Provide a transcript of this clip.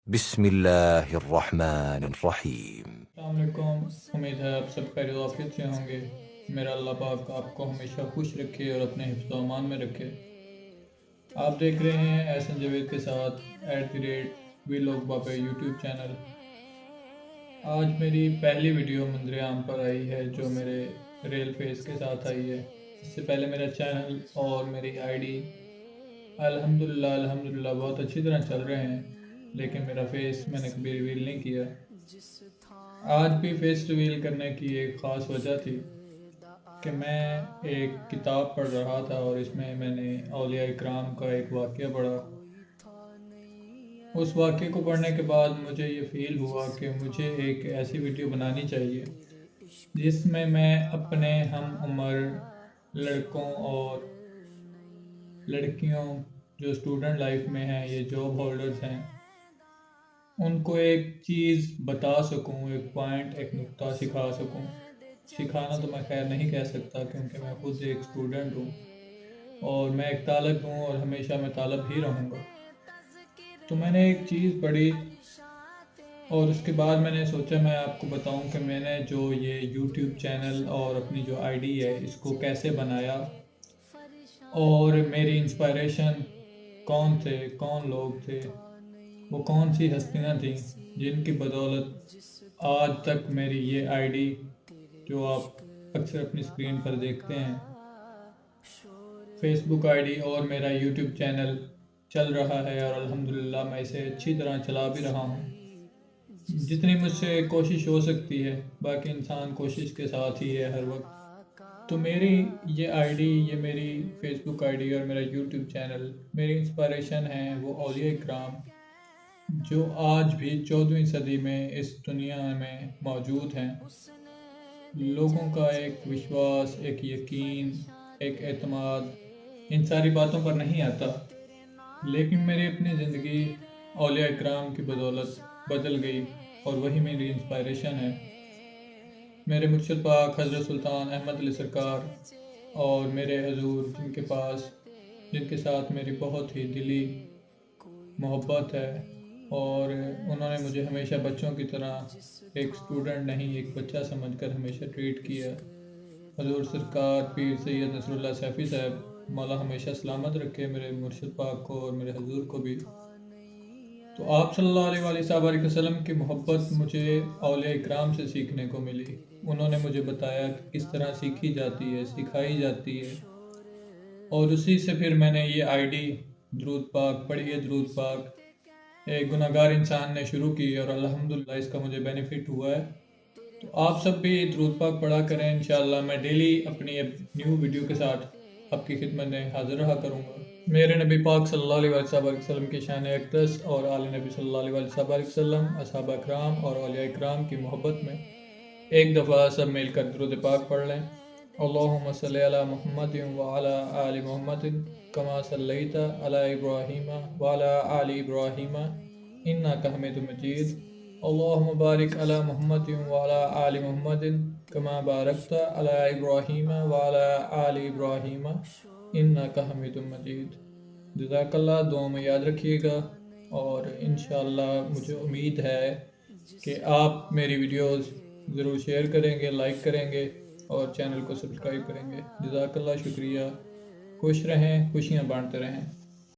بسم اللہ الرحمن الرحیم۔ السلام علیکم، امید ہے آپ سب خیر و عافیت سے ہوں گے۔ میرا اللہ پاک آپ کو ہمیشہ خوش رکھے اور اپنے حفظ و امان میں رکھے۔ آپ دیکھ رہے ہیں احسن جاوید کے ساتھ @ویلوگ بابے یوٹیوب چینل۔ آج میری پہلی ویڈیو منظر عام پر آئی ہے جو میرے ریل فیس کے ساتھ آئی ہے۔ اس سے پہلے میرا چینل اور میری آئی ڈی الحمدللہ بہت اچھی طرح چل رہے ہیں، لیکن میرا فیس میں نے کبھی ریویل نہیں کیا۔ آج بھی فیس ریویل کرنے کی ایک خاص وجہ تھی کہ میں ایک کتاب پڑھ رہا تھا اور اس میں نے اولیاء اکرام کا ایک واقعہ پڑھا۔ اس واقعے کو پڑھنے کے بعد مجھے یہ فیل ہوا کہ مجھے ایک ایسی ویڈیو بنانی چاہیے جس میں اپنے ہم عمر لڑکوں اور لڑکیوں جو اسٹوڈنٹ لائف میں ہیں، یہ جاب ہولڈرز ہیں، ان کو ایک چیز بتا سکوں، ایک پوائنٹ، ایک نقطہ سکھا سکوں۔ سکھانا تو میں خیر نہیں کہہ سکتا کیونکہ میں خود ایک اسٹوڈنٹ ہوں اور میں ایک طالب ہوں اور ہمیشہ میں طالب ہی رہوں گا۔ تو میں نے ایک چیز پڑھی اور اس کے بعد میں نے سوچا میں آپ کو بتاؤں کہ میں نے جو یہ یوٹیوب چینل اور اپنی جو آئی ڈی ہے اس کو کیسے بنایا، اور میری انسپائریشن کون تھے، کون لوگ تھے، وہ کون سی ہستیاں تھیں جن کی بدولت آج تک میری یہ آئی ڈی جو آپ اکثر اپنی اسکرین پر دیکھتے ہیں، فیس بک آئی ڈی اور میرا یوٹیوب چینل چل رہا ہے، اور الحمدللہ میں اسے اچھی طرح چلا بھی رہا ہوں جتنی مجھ سے کوشش ہو سکتی ہے۔ باقی انسان کوشش کے ساتھ ہی ہے ہر وقت۔ تو میری یہ آئی ڈی، یہ میری فیس بک آئی ڈی اور میرا یوٹیوب چینل، میری انسپائریشن ہیں وہ اولیاء اکرام جو آج بھی 14ویں صدی میں اس دنیا میں موجود ہیں۔ لوگوں کا ایک وشواس، ایک یقین، ایک اعتماد ان ساری باتوں پر نہیں آتا، لیکن میری اپنی زندگی اولیاء اکرام کی بدولت بدل گئی اور وہی میری انسپائریشن ہے۔ میرے مرشد پاک حضرت سلطان احمد علی سرکار اور میرے حضور جن کے ساتھ میری بہت ہی دلی محبت ہے، اور انہوں نے مجھے ہمیشہ بچوں کی طرح، ایک اسٹوڈنٹ نہیں ایک بچہ سمجھ کر ہمیشہ ٹریٹ کیا۔ حضور سرکار پیر سید نصر اللہ سیفی صاحب، مولا ہمیشہ سلامت رکھے میرے مرشد پاک کو اور میرے حضور کو بھی۔ تو آپ صلی اللہ علیہ وسلم کی محبت مجھے اولیاء اکرام سے سیکھنے کو ملی۔ انہوں نے مجھے بتایا کہ کس طرح سیکھی جاتی ہے، سکھائی جاتی ہے، اور اسی سے پھر میں نے یہ آئی ڈی درود پاک پڑھیے درود پاک ایک گناہگار انسان نے شروع کی، اور الحمدللہ اس کا مجھے بینیفٹ ہوا ہے۔ تو آپ سب بھی درود پاک پڑھا کریں۔ انشاءاللہ میں ڈیلی اپنی نیو ویڈیو کے ساتھ آپ کی خدمت میں حاضر رہا کروں گا۔ میرے نبی پاک صلی اللہ علیہ وسلم کی شان اقدس اور آل نبی صلی اللہ علیہ وسلم، اصحاب اکرام اور اولیاء اکرام کی محبت میں ایک دفعہ سب مل کر درود پاک پڑھ لیں۔ اللہم صلی علی محمد وعلی آل محمد کما صلیت علی ابراہیم وعلی آل ابراہیم انک حمید مجید۔ اللہم بارک علی محمد وعلی آل محمد کما بارکت علی ابراہیم وعلی آل ابراہیم انک حمید مجید۔ جزاک اللہ، دعاؤں میں یاد رکھیے گا، اور انشاءاللہ مجھے امید ہے کہ آپ میری ویڈیوز ضرور شیئر کریں گے، لائک کریں گے اور چینل کو سبسکرائب کریں گے۔ جزاک اللہ، شکریہ۔ خوش رہیں، خوشیاں بانٹتے رہیں۔